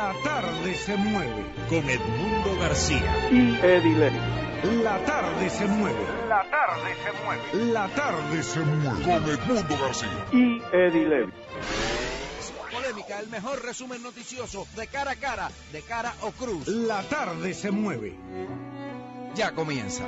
La tarde se mueve con Edmundo García y Eddie Levy. La tarde se mueve. La tarde se mueve. La tarde se mueve con Edmundo García y Eddie Levy. Polémica, el mejor resumen noticioso de cara a cara, de cara o cruz. La tarde se mueve. Ya comienza.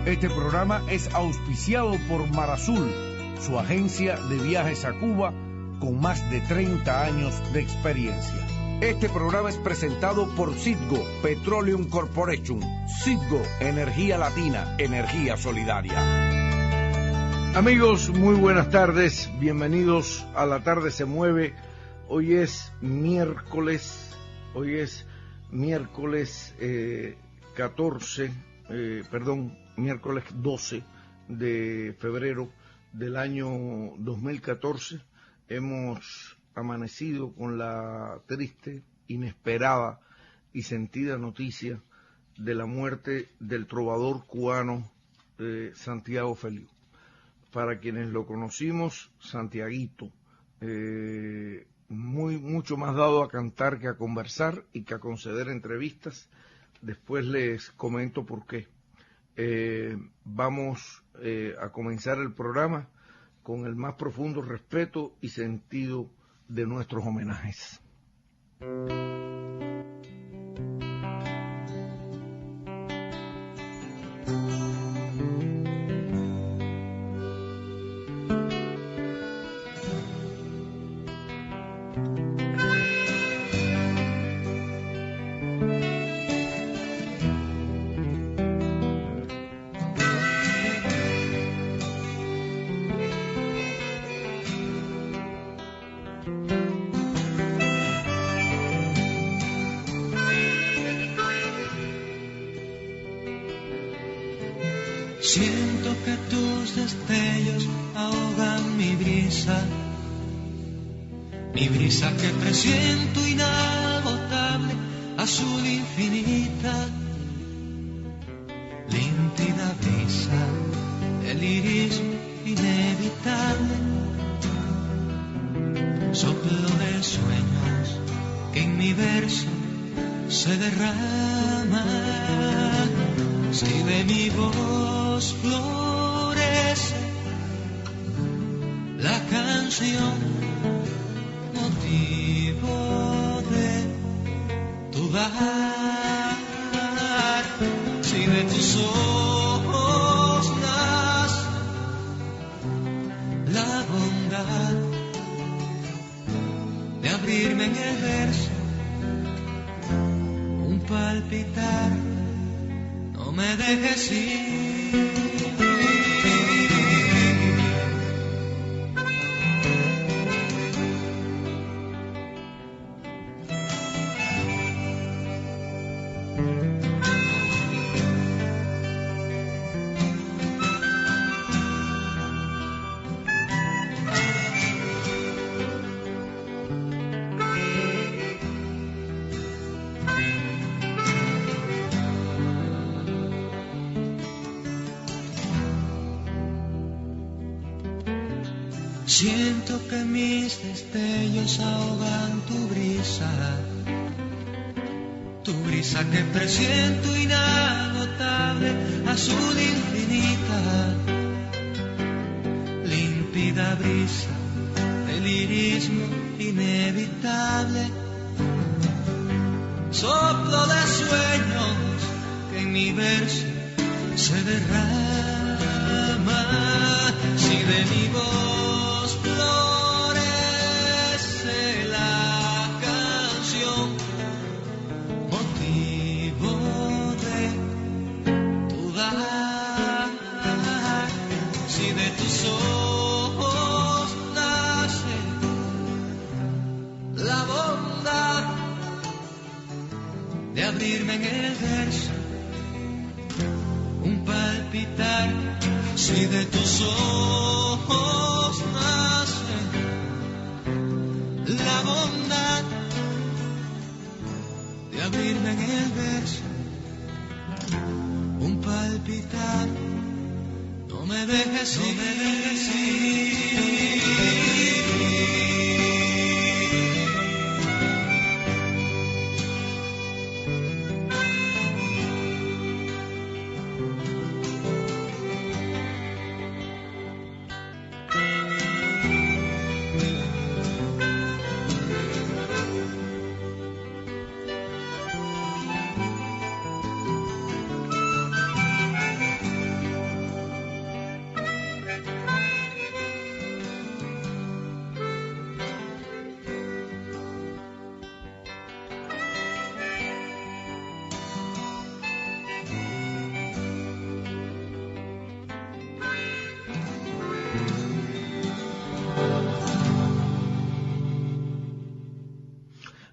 Este programa es auspiciado por Mar Azul, su agencia de viajes a Cuba con más de 30 años de experiencia. Este programa es presentado por Citgo Petroleum Corporation. Citgo, energía latina, energía solidaria. Amigos, muy buenas tardes. Bienvenidos a La Tarde se mueve. Hoy es miércoles 12 de febrero del año 2014. Hemos amanecido con la triste, inesperada y sentida noticia de la muerte del trovador cubano Santiago Feliu. Para quienes lo conocimos, Santiaguito, mucho más dado a cantar que a conversar y que a conceder entrevistas. Después les comento por qué. Vamos a comenzar el programa con el más profundo respeto y sentido de nuestros homenajes. Siento que tus destellos ahogan mi brisa que presiento inagotable, azul infinita, límpida brisa, el iris inevitable, soplo de sueños que en mi verso se derrama. Si de mi voz florece la canción, motivo de tu dar. Si de tus ojos nace la bondad de abrirme en el verso, un palpitar. No me dejes ir. Siento que mis destellos ahogan tu brisa que presiento inagotable, azul infinita, límpida brisa, el irismo inevitable, soplo de sueños que en mi verso se derrama. Si de mi voz florece la canción, motivo de tu dar. Si de tus ojos nace la bondad de abrirme en el verso, un palpitar. Si de tus ojos nace la bondad de abrirme en el verso, un palpitar. No me dejes ir, no me dejes ir.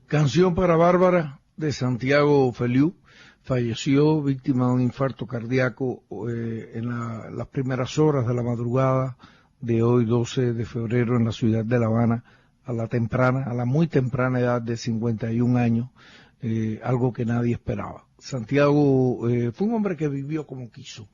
Canción para Bárbara de Santiago Feliú. Falleció víctima de un infarto cardíaco en las primeras horas de la madrugada de hoy, 12 de febrero, en la ciudad de La Habana, a la muy temprana edad de 51 años, algo que nadie esperaba. Santiago fue un hombre que vivió como quiso,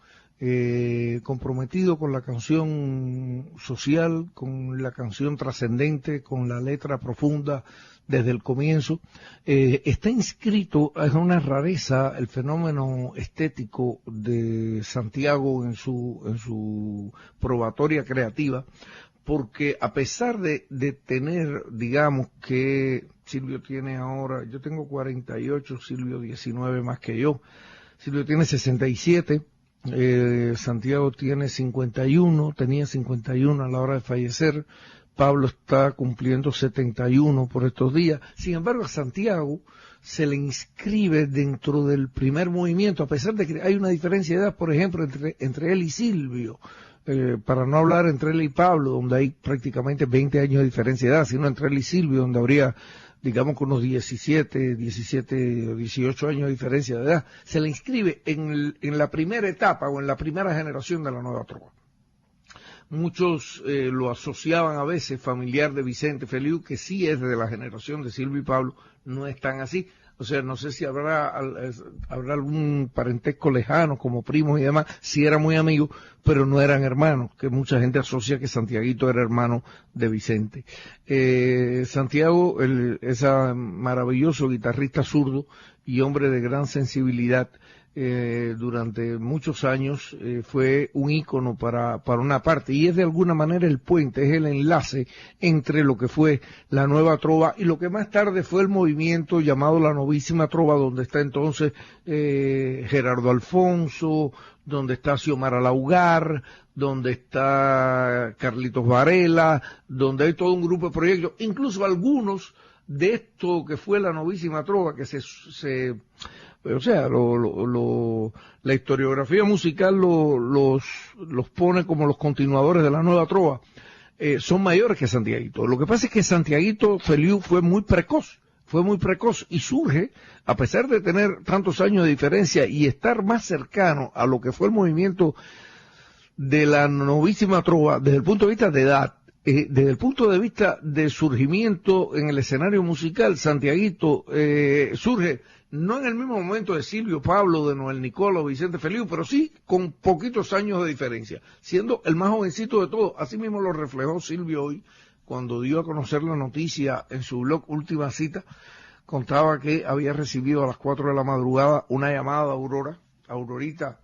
comprometido con la canción social, con la canción trascendente, con la letra profunda desde el comienzo. Está inscrito, es una rareza el fenómeno estético de Santiago en su probatoria creativa, porque a pesar de tener, digamos que Silvio tiene ahora, yo tengo 48, Silvio 19 más que yo, Silvio tiene 67, Santiago tiene 51, tenía 51 a la hora de fallecer, Pablo está cumpliendo 71 por estos días. Sin embargo, a Santiago se le inscribe dentro del primer movimiento, a pesar de que hay una diferencia de edad, por ejemplo, entre él y Silvio, para no hablar entre él y Pablo, donde hay prácticamente 20 años de diferencia de edad, sino entre él y Silvio, donde habría, digamos, que unos 17 o 18 años de diferencia de edad. Se le inscribe en la primera etapa o en la primera generación de la nueva trova. Muchos lo asociaban a veces familiar de Vicente Feliú, que sí es de la generación de Silvio y Pablo, no es tan así. O sea, no sé si habrá algún parentesco lejano como primos y demás, sí eran muy amigos, pero no eran hermanos, que mucha gente asocia que Santiaguito era hermano de Vicente. Santiago, ese maravilloso guitarrista zurdo y hombre de gran sensibilidad, durante muchos años fue un ícono para una parte, y es de alguna manera el puente, es el enlace entre lo que fue la nueva trova y lo que más tarde fue el movimiento llamado la novísima trova, donde está entonces Gerardo Alfonso, donde está Xiomara Laugar, donde está Carlitos Varela, donde hay todo un grupo de proyectos, incluso algunos de esto que fue la novísima trova, que o sea, la historiografía musical los pone como los continuadores de la nueva trova, son mayores que Santiaguito. Lo que pasa es que Santiaguito Feliú fue muy precoz y surge, a pesar de tener tantos años de diferencia y estar más cercano a lo que fue el movimiento de la novísima trova desde el punto de vista de edad. Desde el punto de vista de surgimiento en el escenario musical, Santiaguito surge no en el mismo momento de Silvio, Pablo, de Noel Nicola o Vicente Feliú, pero sí con poquitos años de diferencia, siendo el más jovencito de todos. Así mismo lo reflejó Silvio hoy, cuando dio a conocer la noticia en su blog Última Cita. Contaba que había recibido a las 4 de la madrugada una llamada de Aurorita,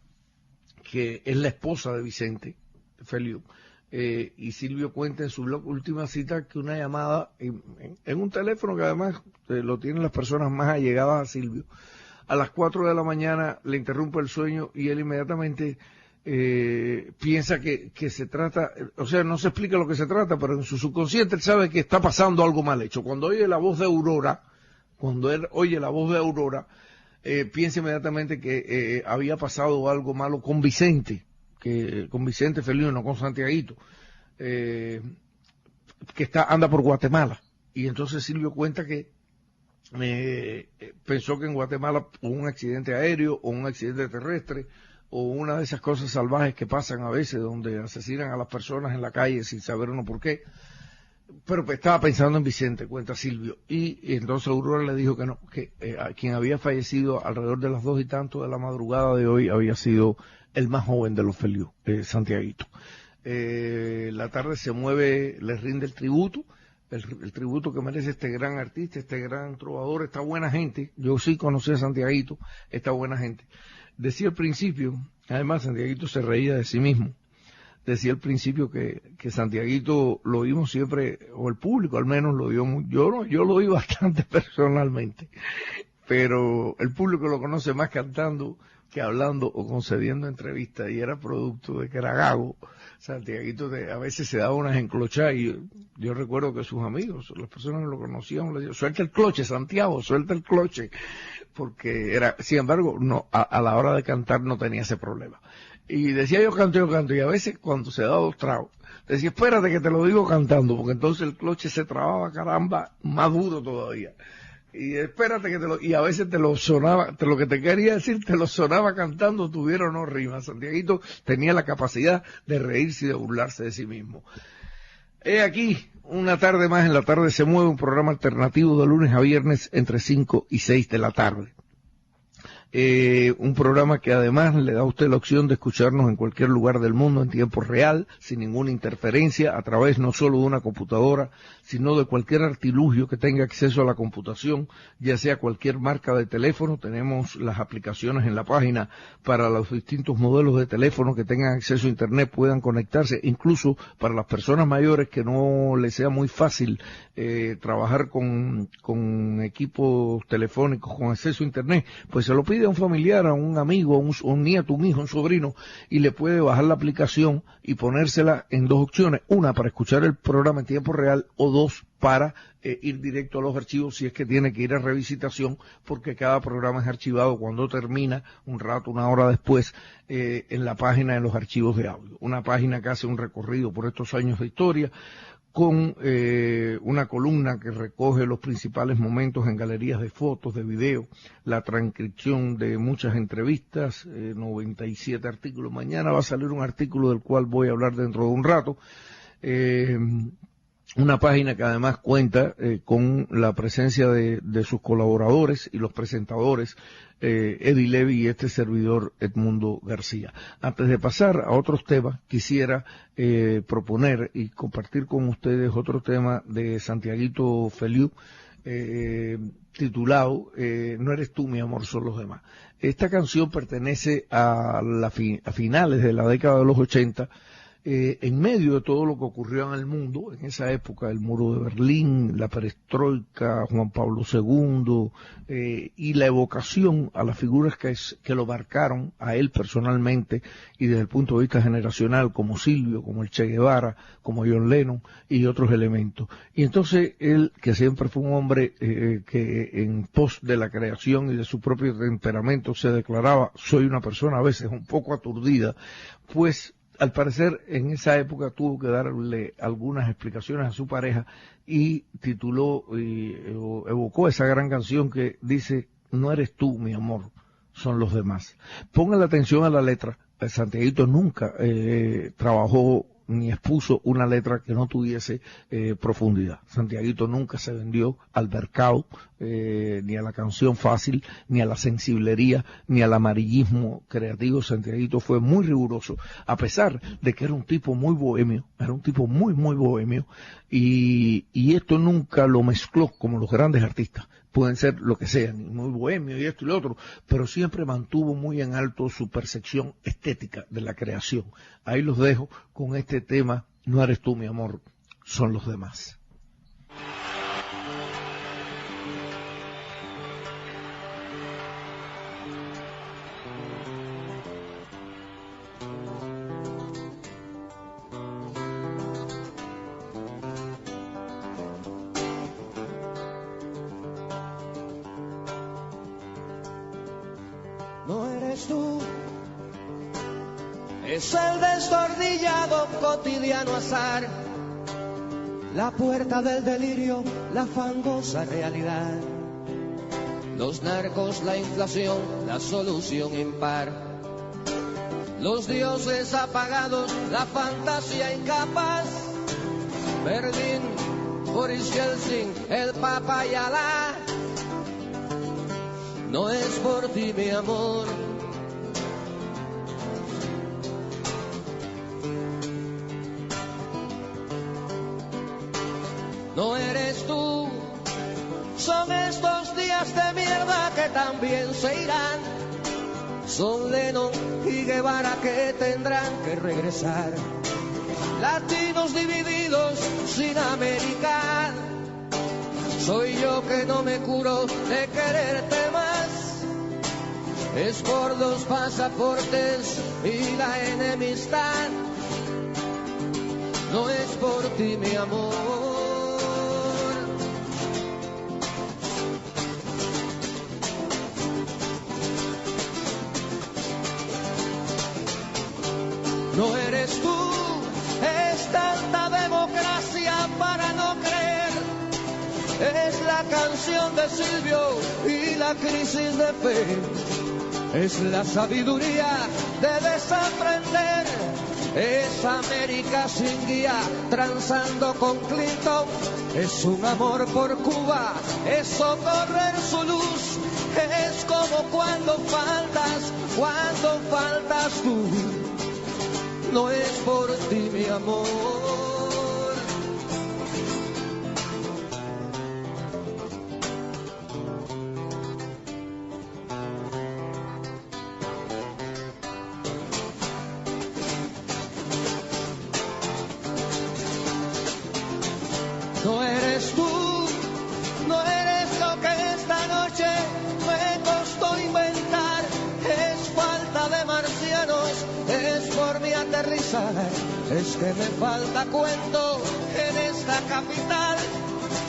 que es la esposa de Vicente Feliú. Y Silvio cuenta en su blog Última Cita que una llamada en un teléfono que además lo tienen las personas más allegadas a Silvio, a las 4 de la mañana le interrumpe el sueño y él inmediatamente piensa que se trata, o sea, no se explica lo que se trata, pero en su subconsciente él sabe que está pasando algo mal hecho. Cuando oye la voz de Aurora, piensa inmediatamente que había pasado algo malo con Vicente Feliú, no con Santiaguito, que anda por Guatemala. Y entonces Silvio cuenta que pensó que en Guatemala hubo un accidente aéreo o un accidente terrestre o una de esas cosas salvajes que pasan a veces, donde asesinan a las personas en la calle sin saber uno por qué. Pero estaba pensando en Vicente, cuenta Silvio, y entonces Aurora le dijo que no, que quien había fallecido alrededor de las 2 y tanto de la madrugada de hoy había sido el más joven de los Feliú, Santiaguito. La tarde se mueve, le rinde el tributo, el tributo que merece este gran artista, este gran trovador, esta buena gente. Yo sí conocí a Santiaguito, esta buena gente. Decía al principio, además Santiaguito se reía de sí mismo, decía al principio que Santiaguito lo oímos siempre, o el público al menos lo oía yo lo oí bastante personalmente, pero el público lo conoce más cantando que hablando o concediendo entrevistas, y era producto de que era gago. Santiaguito a veces se daba unas enclochadas, y yo recuerdo que sus amigos, las personas que lo conocían, le decían: suelta el cloche, Santiago, suelta el cloche, porque era, sin embargo, no, a la hora de cantar no tenía ese problema. Y decía: yo canto, y a veces cuando se daba 2 tragos, decía: espérate que te lo digo cantando, porque entonces el cloche se trababa, caramba, más duro todavía. Y espérate que y a veces te lo sonaba, lo que te quería decir, te lo sonaba cantando, tuviera o no rima. Santiaguito tenía la capacidad de reírse y de burlarse de sí mismo. He aquí, una tarde más en La Tarde se Mueve, un programa alternativo de lunes a viernes entre 5 y 6 de la tarde. Un programa que además le da a usted la opción de escucharnos en cualquier lugar del mundo en tiempo real, sin ninguna interferencia, a través no solo de una computadora, sino de cualquier artilugio que tenga acceso a la computación, ya sea cualquier marca de teléfono. Tenemos las aplicaciones en la página para los distintos modelos de teléfono que tengan acceso a internet, puedan conectarse, incluso para las personas mayores que no les sea muy fácil trabajar con equipos telefónicos con acceso a internet, pues se lo pide a un familiar, a un amigo, a un nieto, un hijo, un sobrino, y le puede bajar la aplicación y ponérsela en dos opciones: una para escuchar el programa en tiempo real, o dos para ir directo a los archivos si es que tiene que ir a revisitación, porque cada programa es archivado cuando termina, un rato, una hora después, en la página de los archivos de audio. Una página que hace un recorrido por estos años de historia, con una columna que recoge los principales momentos en galerías de fotos, de video, la transcripción de muchas entrevistas, 97 artículos. Mañana va a salir un artículo del cual voy a hablar dentro de un rato. Una página que además cuenta con la presencia de sus colaboradores y los presentadores, Eddie Levy y este servidor Edmundo García. Antes de pasar a otros temas, quisiera proponer y compartir con ustedes otro tema de Santiaguito Feliú, titulado No eres tú, mi amor, son los demás. Esta canción pertenece a finales de la década de los 80, en medio de todo lo que ocurrió en el mundo, en esa época, el muro de Berlín, la perestroika, Juan Pablo II, y la evocación a las figuras que lo marcaron a él personalmente y desde el punto de vista generacional, como Silvio, como el Che Guevara, como John Lennon y otros elementos. Y entonces él, que siempre fue un hombre que en pos de la creación y de su propio temperamento se declaraba: soy una persona a veces un poco aturdida, pues al parecer en esa época tuvo que darle algunas explicaciones a su pareja y tituló o evocó esa gran canción que dice: no eres tú, mi amor, son los demás. Pongan la atención a la letra. Santiaguito nunca trabajó ni expuso una letra que no tuviese profundidad. Santiaguito nunca se vendió al mercado, ni a la canción fácil, ni a la sensiblería, ni al amarillismo creativo. Santiaguito fue muy riguroso, a pesar de que era un tipo muy bohemio, era un tipo muy, muy bohemio, y esto nunca lo mezcló como los grandes artistas. Pueden ser lo que sean, muy bohemio y esto y lo otro, pero siempre mantuvo muy en alto su percepción estética de la creación. Ahí los dejo con este tema: no eres tú, mi amor, son los demás. No eres tú, es el destornillado cotidiano azar, la puerta del delirio, la fangosa realidad, los narcos, la inflación, la solución impar, los dioses apagados, la fantasía incapaz, Berlín, Boris Yeltsin, el Papa y Alá. No es por ti, mi amor. No eres tú. Son estos días de mierda que también se irán. Son Lennon y Guevara que tendrán que regresar. Latinos divididos sin América. Soy yo que no me curo de quererte más. Es por los pasaportes y la enemistad. No es por ti, mi amor. No eres tú, es tanta democracia para no creer es la canción de Silvio y la crisis de fe. Es la sabiduría de desaprender. Es América sin guía, transando con Clinton. Es un amor por Cuba, es socorrer su luz. Es como cuando faltas tú. No es por ti, mi amor. No eres tú, no eres lo que esta noche me costó inventar. Es falta de marcianos, es por mi aterrizar. Es que me falta cuento en esta capital.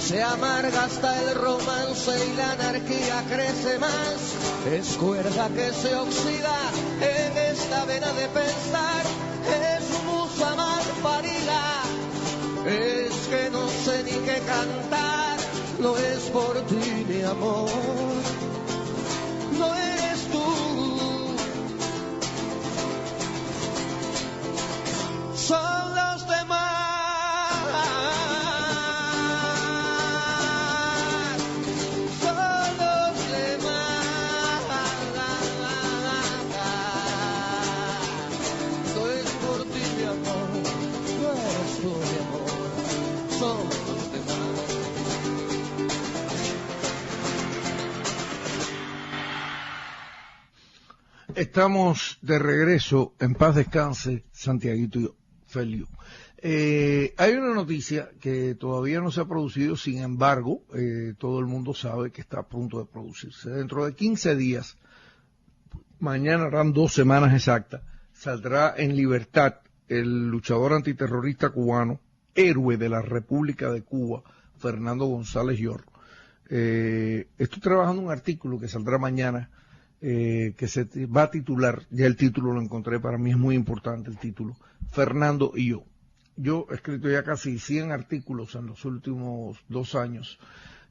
Se amarga hasta el romance y la anarquía crece más. Es cuerda que se oxida en esta vena de pensar. Es musa mal parida. Es que no sé ni qué cantar. No es por ti, mi amor. No eres tú. Son los demás. Son los demás. No es por ti, mi amor. No eres tú, mi amor. Son los demás. Estamos de regreso, en paz descanse, Santiaguito Feliu. Hay una noticia que todavía no se ha producido, sin embargo, todo el mundo sabe que está a punto de producirse. Dentro de 15 días, mañana harán 2 semanas exactas, saldrá en libertad el luchador antiterrorista cubano, héroe de la República de Cuba, Fernando González Llor. Estoy trabajando un artículo que saldrá mañana, que se va a titular, ya el título lo encontré, para mí es muy importante el título, Fernando y yo. Yo he escrito ya casi 100 artículos en los últimos 2 años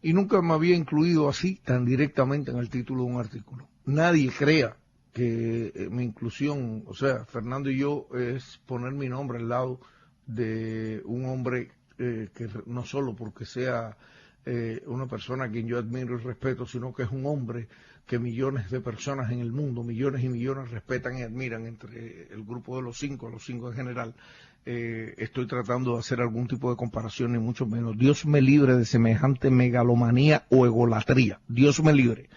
y nunca me había incluido así tan directamente en el título de un artículo. Nadie crea que mi inclusión, o sea, Fernando y yo, es poner mi nombre al lado de un hombre que no solo porque sea una persona a quien yo admiro y respeto, sino que es un hombre que millones de personas en el mundo, millones y millones, respetan y admiran, entre el grupo de los 5 en general. Estoy tratando de hacer algún tipo de comparación, ni mucho menos. Dios me libre de semejante megalomanía o egolatría. Dios me libre.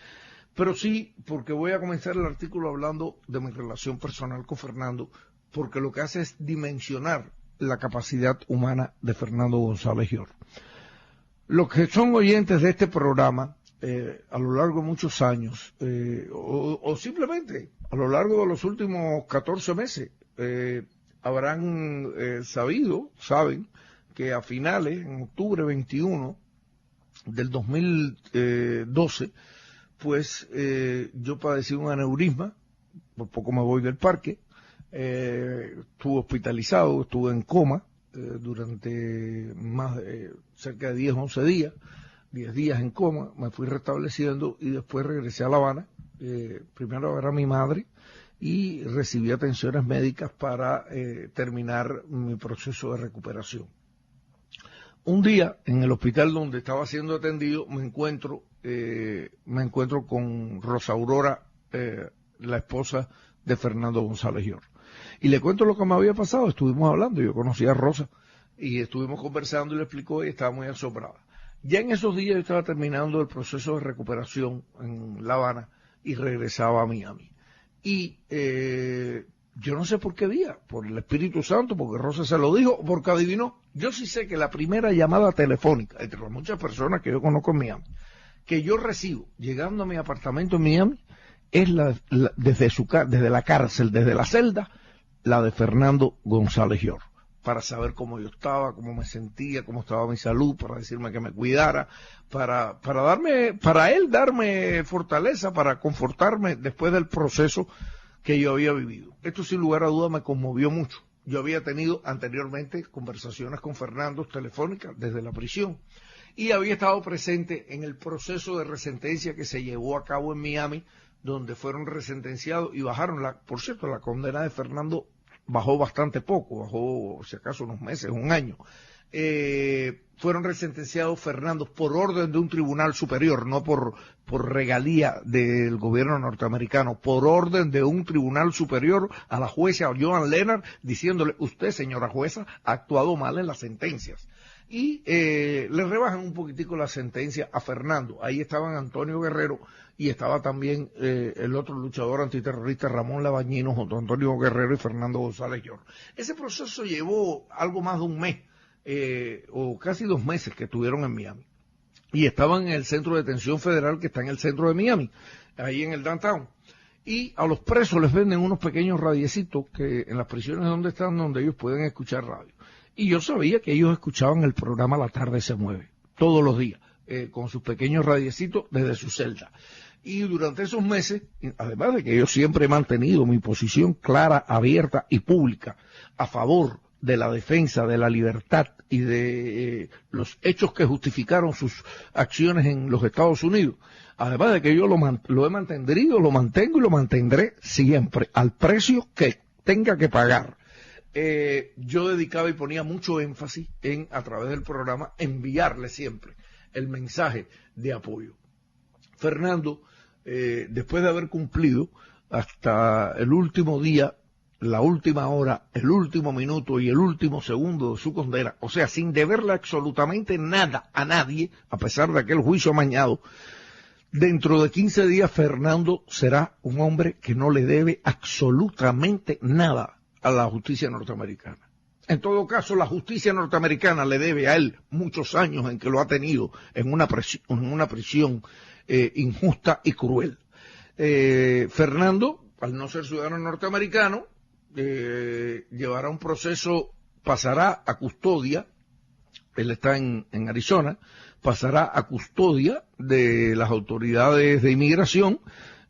Pero sí, porque voy a comenzar el artículo hablando de mi relación personal con Fernando, porque lo que hace es dimensionar la capacidad humana de Fernando González Llor. Los que son oyentes de este programa, a lo largo de muchos años, o simplemente a lo largo de los últimos 14 meses, habrán saben que a finales, en octubre 21 del 2012, pues yo padecí un aneurisma, por poco me voy del parque, estuve hospitalizado, estuve en coma durante cerca de 10 días en coma, me fui restableciendo y después regresé a La Habana, primero a ver a mi madre y recibí atenciones médicas para terminar mi proceso de recuperación. Un día, en el hospital donde estaba siendo atendido, me encuentro con Rosa Aurora, la esposa de Fernando González Llor. Y le cuento lo que me había pasado. Estuvimos hablando, yo conocía a Rosa, y estuvimos conversando y le explicó, y estaba muy asombrada. Ya en esos días yo estaba terminando el proceso de recuperación en La Habana y regresaba a Miami. Y yo no sé por qué día, por el Espíritu Santo, porque Rosa se lo dijo, porque adivinó. Yo sí sé que la primera llamada telefónica, entre las muchas personas que yo conozco en Miami, que yo recibo llegando a mi apartamento en Miami, es desde la cárcel, desde la celda, la de Fernando González Llor, para saber cómo yo estaba, cómo me sentía, cómo estaba mi salud, para decirme que me cuidara, para él darme fortaleza, para confortarme después del proceso que yo había vivido. Esto sin lugar a duda me conmovió mucho, Yo había tenido anteriormente conversaciones con Fernando telefónicas desde la prisión y había estado presente en el proceso de resentencia que se llevó a cabo en Miami, donde fueron resentenciados y bajaron, por cierto, la condena de Fernando bajó bastante poco, bajó si acaso unos meses, un año. Fueron resentenciados Fernando por orden de un tribunal superior, no por regalía del gobierno norteamericano, por orden de un tribunal superior a la jueza Joan Leonard, diciéndole, usted, señora jueza, ha actuado mal en las sentencias. Y le rebajan un poquitico la sentencia a Fernando. Ahí estaban Antonio Guerrero y estaba también el otro luchador antiterrorista Ramón Labañino, junto a Antonio Guerrero y Fernando González Llor. Ese proceso llevó algo más de un mes, o casi 2 meses que estuvieron en Miami. Y estaban en el centro de detención federal que está en el centro de Miami, ahí en el downtown. Y a los presos les venden unos pequeños radiecitos que en las prisiones donde están, donde ellos pueden escuchar radio. Y yo sabía que ellos escuchaban el programa La Tarde se Mueve, todos los días, con sus pequeños radiecitos desde su celda. Y durante esos meses, además de que yo siempre he mantenido mi posición clara, abierta y pública a favor de la defensa de la libertad y de los hechos que justificaron sus acciones en los Estados Unidos, además de que yo lo he mantenido, lo mantengo y lo mantendré siempre, al precio que tenga que pagar. Yo dedicaba y ponía mucho énfasis en, a través del programa, enviarle siempre el mensaje de apoyo. Fernando, después de haber cumplido hasta el último día, la última hora, el último minuto y el último segundo de su condena, o sea, sin deberle absolutamente nada a nadie, a pesar de aquel juicio amañado, dentro de 15 días Fernando será un hombre que no le debe absolutamente nada a la justicia norteamericana. En todo caso, la justicia norteamericana le debe a él muchos años en que lo ha tenido en una prisión injusta y cruel. Fernando, al no ser ciudadano norteamericano, llevará un proceso, pasará a custodia, él está en Arizona, pasará a custodia de las autoridades de inmigración,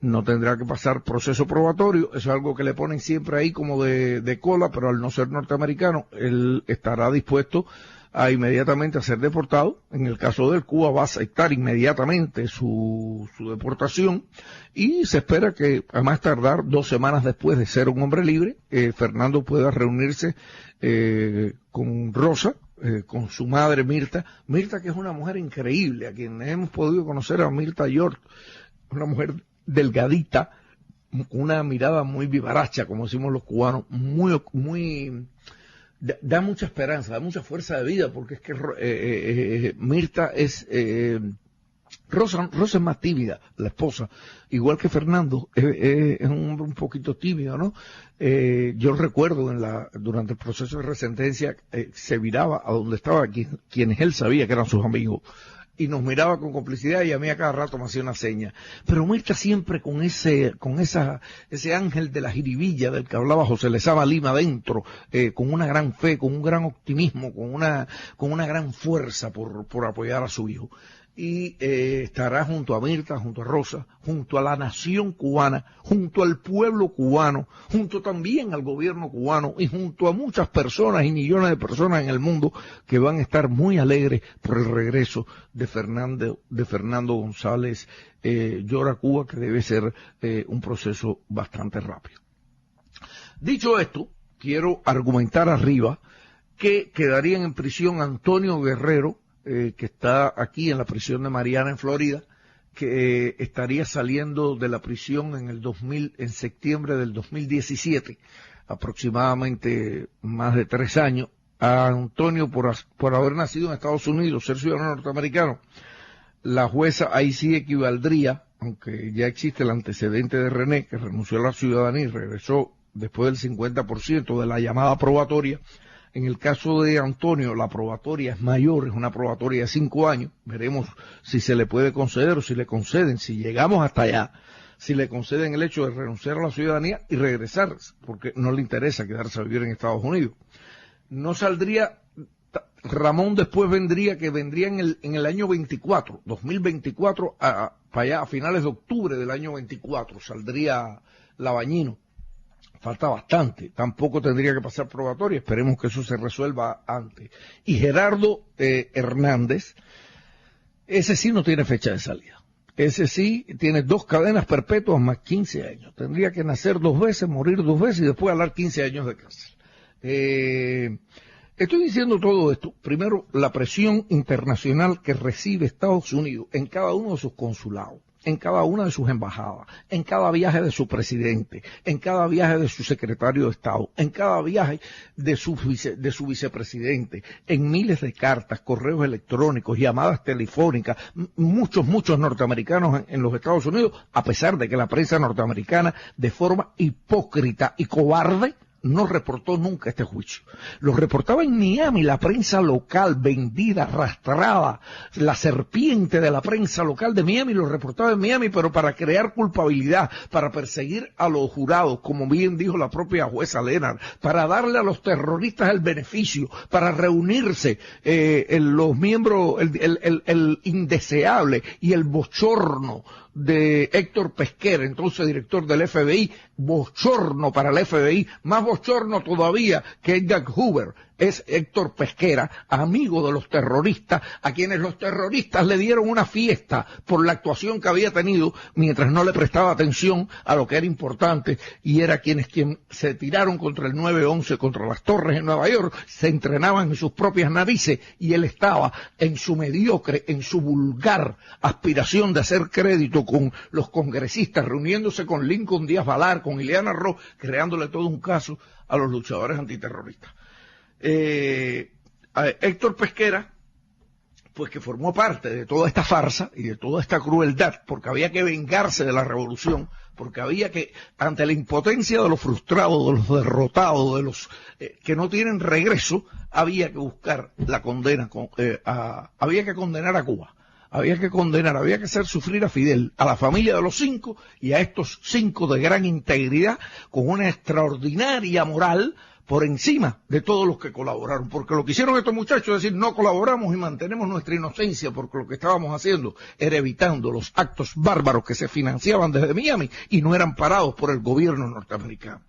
no tendrá que pasar proceso probatorio, eso es algo que le ponen siempre ahí como de cola, pero al no ser norteamericano, él estará dispuesto a inmediatamente a ser deportado. En el caso del Cuba va a aceptar inmediatamente su deportación y se espera que a más tardar 2 semanas después de ser un hombre libre, Fernando pueda reunirse con Rosa, con su madre Mirta, que es una mujer increíble, a quien hemos podido conocer a Mirta York, una mujer delgadita, con una mirada muy vivaracha, como decimos los cubanos, muy da mucha esperanza, da mucha fuerza de vida, porque es que Mirta es Rosa es más tímida, la esposa, igual que Fernando, es un hombre un poquito tímido, ¿no? Yo recuerdo durante el proceso de resentencia, se viraba a donde estaba quienes él sabía que eran sus amigos, y nos miraba con complicidad y a mí a cada rato me hacía una seña. Pero Mirta siempre con ese ángel de la jiribilla del que hablaba José Lezama Lima dentro, con una gran fe, con un gran optimismo, con una gran fuerza por apoyar a su hijo. Y estará junto a Mirta, junto a Rosa, junto a la nación cubana, junto al pueblo cubano, junto también al gobierno cubano y junto a muchas personas y millones de personas en el mundo que van a estar muy alegres por el regreso de Fernando González Llor a Cuba, que debe ser un proceso bastante rápido. Dicho esto, quiero argumentar arriba que quedarían en prisión Antonio Guerrero, que está aquí en la prisión de Mariana en Florida, que estaría saliendo de la prisión en septiembre del 2017, aproximadamente más de 3 años. A Antonio, por haber nacido en Estados Unidos, ser ciudadano norteamericano, la jueza ahí sí equivaldría, aunque ya existe el antecedente de René, que renunció a la ciudadanía y regresó después del 50% de la llamada probatoria. En el caso de Antonio, la probatoria es mayor, es una probatoria de 5 años. Veremos si se le puede conceder o si le conceden, si llegamos hasta allá, si le conceden el hecho de renunciar a la ciudadanía y regresar, porque no le interesa quedarse a vivir en Estados Unidos. No saldría, Ramón después vendría en el año 24, 2024, para allá, a finales de octubre del año 24, saldría Labañino. falta bastante, tampoco tendría que pasar probatoria, esperemos que eso se resuelva antes. Y Gerardo Hernández, ese sí no tiene fecha de salida, ese sí tiene 2 cadenas perpetuas más 15 años, tendría que nacer 2 veces, morir 2 veces y después hablar 15 años de cárcel. Estoy diciendo todo esto, primero, la presión internacional que recibe Estados Unidos en cada uno de sus consulados, en cada una de sus embajadas, en cada viaje de su presidente, en cada viaje de su secretario de Estado, en cada viaje de su vicepresidente, en miles de cartas, correos electrónicos, llamadas telefónicas, muchos norteamericanos en los Estados Unidos, a pesar de que la prensa norteamericana, de forma hipócrita y cobarde, no reportó nunca este juicio. Lo reportaba en Miami la prensa local, vendida, arrastrada, la serpiente de la prensa local de Miami lo reportaba en Miami, pero para crear culpabilidad, para perseguir a los jurados, como bien dijo la propia jueza Lennart, para darle a los terroristas el beneficio, para reunirse los miembros, el indeseable y el bochorno de Héctor Pesquera, entonces director del FBI, bochorno para el FBI, más bochorno todavía que Edgar Hoover, es Héctor Pesquera, amigo de los terroristas, a quienes los terroristas le dieron una fiesta por la actuación que había tenido mientras no le prestaba atención a lo que era importante, y era quienes se tiraron contra el 9/11, contra las torres en Nueva York, se entrenaban en sus propias narices, y él estaba en su mediocre, en su vulgar aspiración de hacer crédito con los congresistas, reuniéndose con Lincoln Díaz Balar, con Ileana Ross, creándole todo un caso a los luchadores antiterroristas. Héctor Pesquera, pues que formó parte de toda esta farsa y de toda esta crueldad, porque había que vengarse de la revolución, porque había que, ante la impotencia de los frustrados, de los derrotados, de los que no tienen regreso, había que buscar la condena, había que condenar a Cuba. Había que hacer sufrir a Fidel, a la familia de los 5 y a estos 5 de gran integridad, con una extraordinaria moral por encima de todos los que colaboraron. Porque lo que hicieron estos muchachos es decir, no colaboramos y mantenemos nuestra inocencia, porque lo que estábamos haciendo era evitando los actos bárbaros que se financiaban desde Miami y no eran parados por el gobierno norteamericano.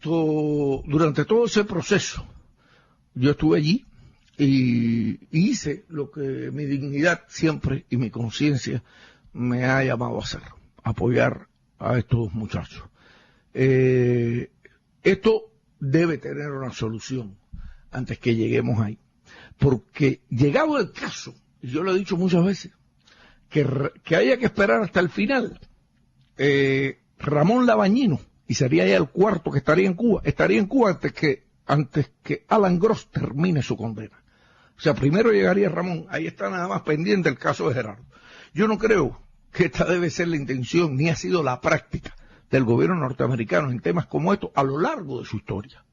Durante todo ese proceso, yo estuve allí, y hice lo que mi dignidad siempre y mi conciencia me ha llamado a hacer, apoyar a estos muchachos. Esto debe tener una solución antes que lleguemos ahí, porque llegado el caso, y yo lo he dicho muchas veces, que haya que esperar hasta el final, Ramón Labañino, y sería ya el cuarto que estaría en Cuba antes que Alan Gross termine su condena. O sea, primero llegaría Ramón, ahí está nada más pendiente el caso de Gerardo. Yo no creo que esta debe ser la intención, ni ha sido la práctica del gobierno norteamericano en temas como estos a lo largo de su historia,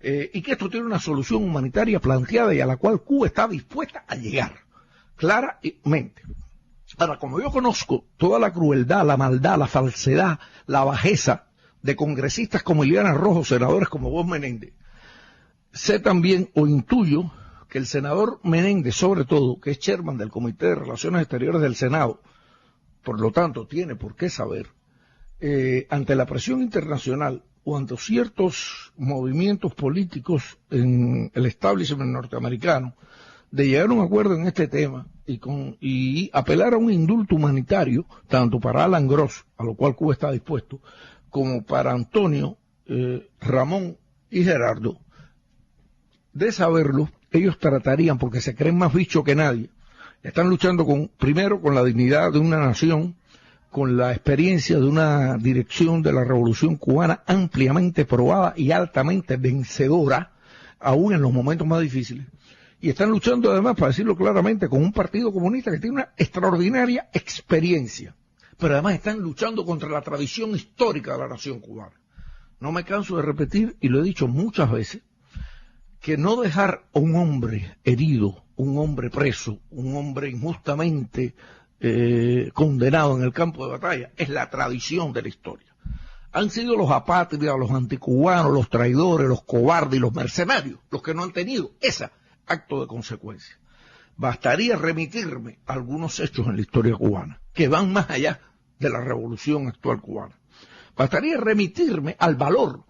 y que esto tiene una solución humanitaria planteada y a la cual Cuba está dispuesta a llegar, claramente. Ahora, como yo conozco toda la crueldad, la maldad, la falsedad, la bajeza de congresistas como Ileana Ross, senadores como Bob Menéndez, sé también o intuyo que el senador Menéndez, sobre todo, que es chairman del Comité de Relaciones Exteriores del Senado, por lo tanto tiene por qué saber, ante la presión internacional o ante ciertos movimientos políticos en el establishment norteamericano, de llegar a un acuerdo en este tema y apelar a un indulto humanitario, tanto para Alan Gross, a lo cual Cuba está dispuesto, como para Antonio, Ramón y Gerardo. De saberlo, ellos tratarían, porque se creen más bichos que nadie, están luchando primero con la dignidad de una nación, con la experiencia de una dirección de la revolución cubana ampliamente probada y altamente vencedora, aún en los momentos más difíciles, y están luchando además, para decirlo claramente, con un partido comunista que tiene una extraordinaria experiencia, pero además están luchando contra la tradición histórica de la nación cubana. No me canso de repetir, y lo he dicho muchas veces, que no dejar a un hombre herido, un hombre preso, un hombre injustamente condenado en el campo de batalla, es la tradición de la historia. Han sido los apátridas, los anticubanos, los traidores, los cobardes y los mercenarios los que no han tenido ese acto de consecuencia. Bastaría remitirme a algunos hechos en la historia cubana, que van más allá de la revolución actual cubana. Bastaría remitirme al valor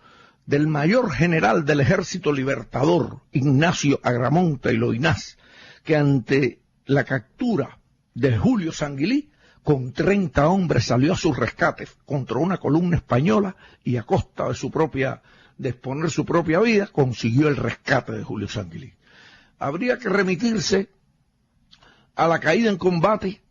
del mayor general del Ejército Libertador, Ignacio Agramonte y Loinás, que ante la captura de Julio Sanguilí, con 30 hombres salió a su rescate contra una columna española y a costa de exponer su propia vida, consiguió el rescate de Julio Sanguilí. Habría que remitirse a la caída en combate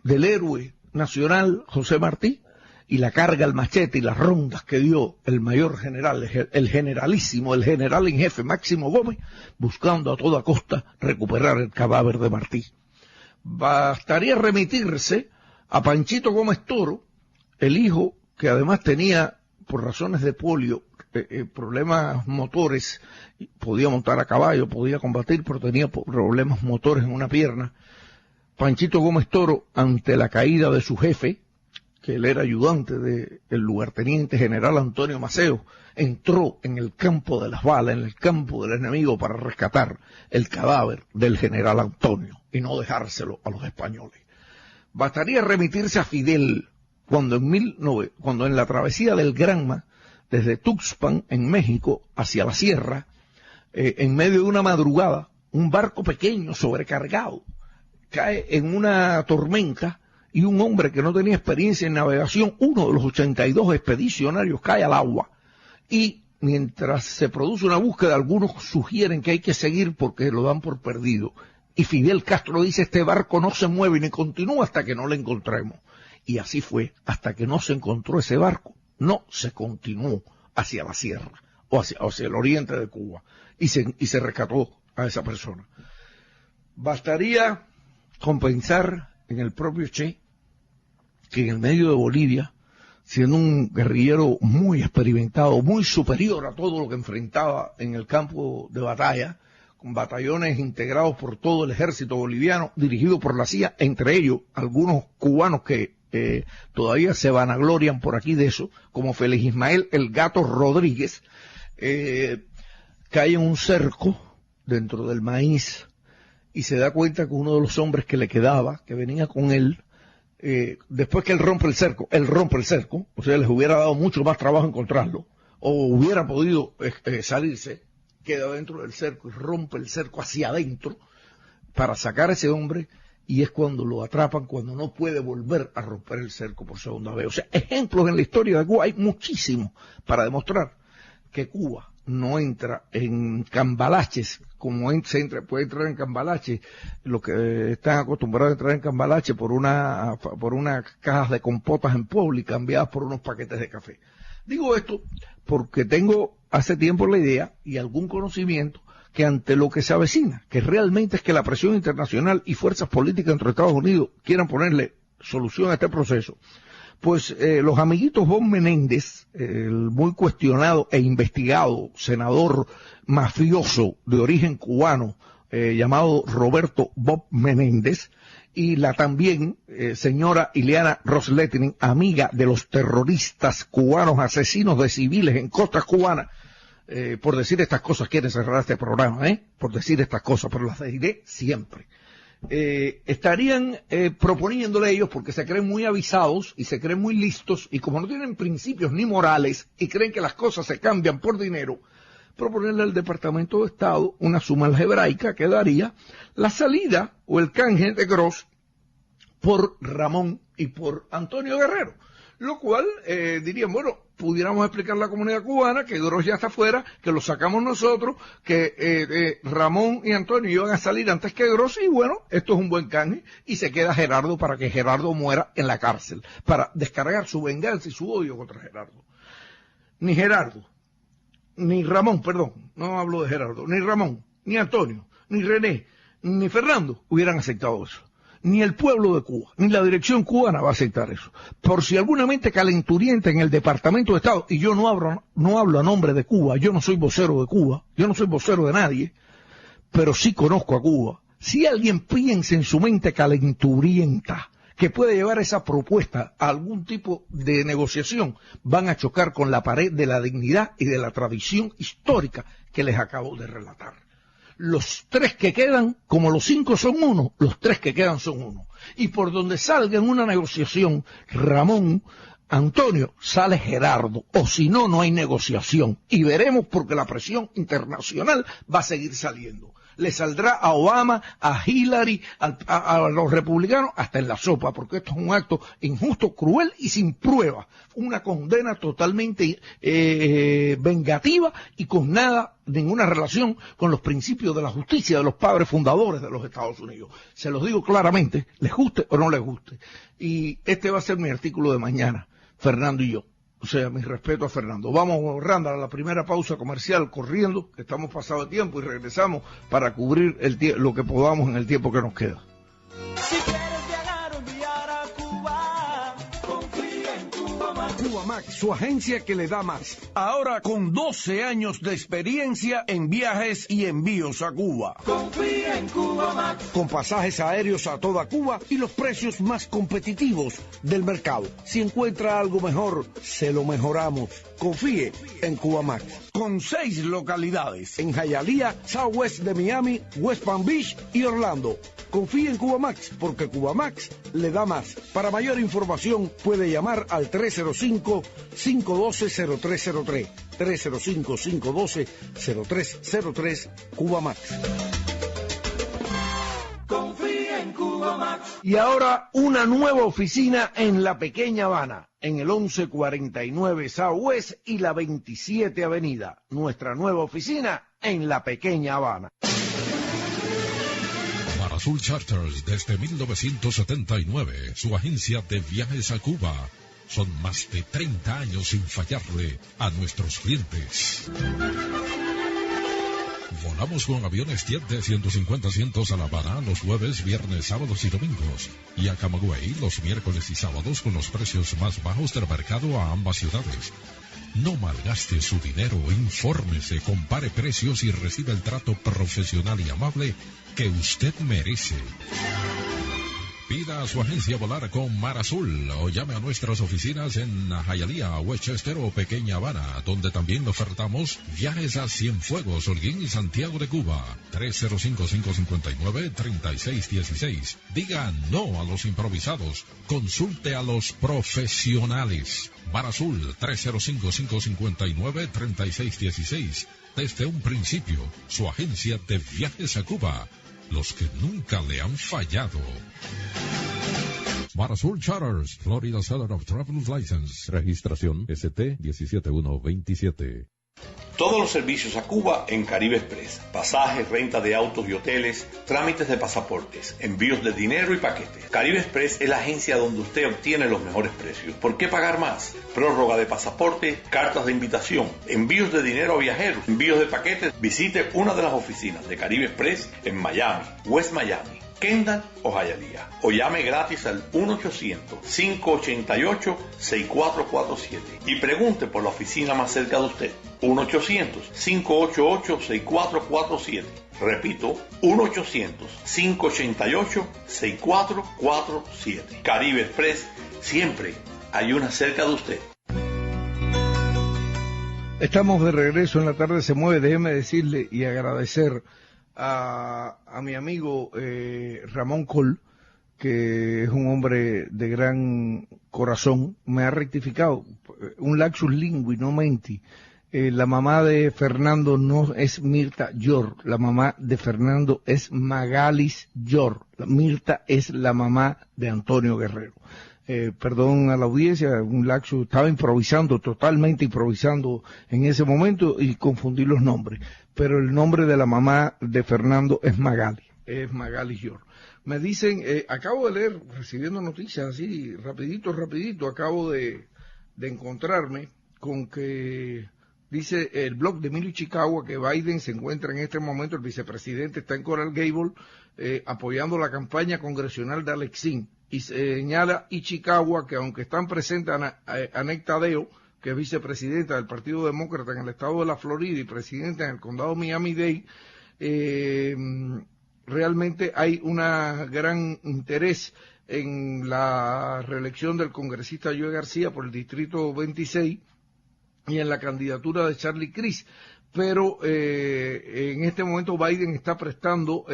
del héroe nacional José Martí y la carga al machete y las rondas que dio el mayor general, el generalísimo, el general en jefe Máximo Gómez, buscando a toda costa recuperar el cadáver de Martí. Bastaría remitirse a Panchito Gómez Toro, el hijo que además tenía, por razones de polio, problemas motores, podía montar a caballo, podía combatir, pero tenía problemas motores en una pierna. Panchito Gómez Toro, ante la caída de su jefe, que él era ayudante del lugarteniente general Antonio Maceo, entró en el campo de las balas, en el campo del enemigo, para rescatar el cadáver del general Antonio y no dejárselo a los españoles. Bastaría remitirse a Fidel, cuando en la travesía del Granma, desde Tuxpan, en México, hacia la sierra, en medio de una madrugada, un barco pequeño sobrecargado cae en una tormenta y un hombre que no tenía experiencia en navegación, uno de los 82 expedicionarios, cae al agua. Y mientras se produce una búsqueda, algunos sugieren que hay que seguir porque lo dan por perdido. Y Fidel Castro dice: este barco no se mueve ni continúa hasta que no lo encontremos. Y así fue, hasta que no se encontró ese barco, no se continuó hacia la sierra o hacia el oriente de Cuba y se rescató a esa persona. Bastaría compensar en el propio Che que en el medio de Bolivia, siendo un guerrillero muy experimentado, muy superior a todo lo que enfrentaba en el campo de batalla, con batallones integrados por todo el ejército boliviano, dirigido por la CIA, entre ellos algunos cubanos que todavía se vanaglorian por aquí de eso, como Félix Ismael El Gato Rodríguez, cae en un cerco dentro del maíz y se da cuenta que uno de los hombres que le quedaba, que venía con él, después que él rompe el cerco, o sea, les hubiera dado mucho más trabajo encontrarlo, o hubiera podido salirse, queda dentro del cerco y rompe el cerco hacia adentro para sacar a ese hombre, y es cuando lo atrapan, cuando no puede volver a romper el cerco por segunda vez. O sea, ejemplos en la historia de Cuba hay muchísimos para demostrar que Cuba no entra en cambalaches, como puede entrar en cambalache, lo que están acostumbrados a entrar en cambalache por unas cajas de compotas en Puebla y cambiadas por unos paquetes de café. Digo esto porque tengo hace tiempo la idea y algún conocimiento que ante lo que se avecina, que realmente es que la presión internacional y fuerzas políticas entre Estados Unidos quieran ponerle solución a este proceso, pues los amiguitos Bob Menéndez, el muy cuestionado e investigado senador mafioso de origen cubano llamado Roberto Bob Menéndez, y la también señora Ileana Ros-Lehtinen, amiga de los terroristas cubanos asesinos de civiles en costas cubanas, por decir estas cosas quieren cerrar este programa, por decir estas cosas, pero las diré siempre. Estarían proponiéndole a ellos, porque se creen muy avisados y se creen muy listos, y como no tienen principios ni morales y creen que las cosas se cambian por dinero, proponerle al Departamento de Estado una suma algebraica que daría la salida o el canje de Gross por Ramón y por Antonio Guerrero, lo cual dirían, bueno, pudiéramos explicar a la comunidad cubana que Gross ya está afuera, que lo sacamos nosotros, que Ramón y Antonio iban a salir antes que Gross, y bueno, esto es un buen canje, y se queda Gerardo para que Gerardo muera en la cárcel, para descargar su venganza y su odio contra Gerardo. Ni Ramón, no hablo de Gerardo, ni Ramón, ni Antonio, ni René, ni Fernando hubieran aceptado eso. Ni el pueblo de Cuba, ni la dirección cubana va a aceptar eso. Por si alguna mente calenturienta en el Departamento de Estado, y yo no hablo a nombre de Cuba, yo no soy vocero de Cuba, yo no soy vocero de nadie, pero sí conozco a Cuba. Si alguien piensa en su mente calenturienta que puede llevar esa propuesta a algún tipo de negociación, van a chocar con la pared de la dignidad y de la tradición histórica que les acabo de relatar. Los tres que quedan, como los 5 son uno, los tres que quedan son uno. Y por donde salga en una negociación, Ramón, Antonio, sale Gerardo, o si no, no hay negociación. Y veremos porque la presión internacional va a seguir saliendo. Le saldrá a Obama, a Hillary, a los republicanos, hasta en la sopa, porque esto es un acto injusto, cruel y sin prueba. Una condena totalmente vengativa y con ninguna relación con los principios de la justicia de los padres fundadores de los Estados Unidos. Se los digo claramente, les guste o no les guste. Y este va a ser mi artículo de mañana, Fernando y yo. O sea, mi respeto a Fernando. Vamos, Randa, a la primera pausa comercial corriendo, que estamos pasado de tiempo, y regresamos para cubrir lo que podamos en el tiempo que nos queda. Si quieres viajar o enviar a Cuba, confía en Cubamax. Cubamax, su agencia que le da más. Ahora con 12 años de experiencia en viajes y envíos a Cuba. Confía en Cubamax. Con pasajes aéreos a toda Cuba y los precios más competitivos del mercado. Si encuentra algo mejor, se lo mejoramos. Confíe en Cubamax. Con 6 localidades en Hialeah, Southwest de Miami, West Palm Beach y Orlando. Confíe en Cubamax porque Cubamax le da más. Para mayor información puede llamar al 305-512-0303. 305-512-0303 Cubamax. Confía en Cubamax. Y ahora una nueva oficina en la Pequeña Habana, en el 1149 Southwest y la 27 Avenida. Nuestra nueva oficina en la Pequeña Habana. Marasol Charters desde 1979, su agencia de viajes a Cuba. Son más de 30 años sin fallarle a nuestros clientes. Volamos con aviones Jet de 150 asientos a La Habana los jueves, viernes, sábados y domingos. Y a Camagüey los miércoles y sábados con los precios más bajos del mercado a ambas ciudades. No malgaste su dinero, infórmese, compare precios y reciba el trato profesional y amable que usted merece. Pida a su agencia volar con Mar Azul o llame a nuestras oficinas en Hialeah, Westchester o Pequeña Habana, donde también le ofertamos viajes a Cienfuegos, Holguín y Santiago de Cuba. 305-559-3616. Diga no a los improvisados. Consulte a los profesionales. Mar Azul, 305-559-3616. Desde un principio, su agencia de viajes a Cuba. Los que nunca le han fallado. Marasol Charters, Florida Seller of Travelers License. Registración ST17127. Todos los servicios a Cuba en Caribe Express. Pasajes, renta de autos y hoteles, trámites de pasaportes, envíos de dinero y paquetes. Caribe Express es la agencia donde usted obtiene los mejores precios. ¿Por qué pagar más? Prórroga de pasaporte, cartas de invitación, envíos de dinero a viajeros, envíos de paquetes. Visite una de las oficinas de Caribe Express en Miami, West Miami, Kendall o Hialeah. O llame gratis al 1-800-588-6447 y pregunte por la oficina más cerca de usted. 1-800-588-6447. Repito, 1-800-588-6447. Caribe Express, siempre hay una cerca de usted. Estamos de regreso en La Tarde se Mueve. Déjeme decirle y agradecer a mi amigo Ramón Col, que es un hombre de gran corazón. Me ha rectificado, un laxus lingui, no menti. La mamá de Fernando no es Mirta Yor, la mamá de Fernando es Magalis Yor. Mirta es la mamá de Antonio Guerrero. Perdón a la audiencia, un laxus, estaba improvisando, totalmente improvisando en ese momento y confundí los nombres. Pero el nombre de la mamá de Fernando es Magalis Yor. Me dicen, acabo de leer, recibiendo noticias así, rapidito, acabo de encontrarme con que dice el blog de Emilio Ichikawa que Biden se encuentra en este momento, el vicepresidente está en Coral Gable, apoyando la campaña congresional de Alexín, y señala Ichikawa que aunque están presentes Anet Tadeo, que es vicepresidenta del Partido Demócrata en el estado de la Florida y presidenta en el condado Miami-Dade, realmente hay un gran interés en la reelección del congresista Joe García por el distrito 26 y en la candidatura de Charlie Crist, pero en este momento Biden está prestando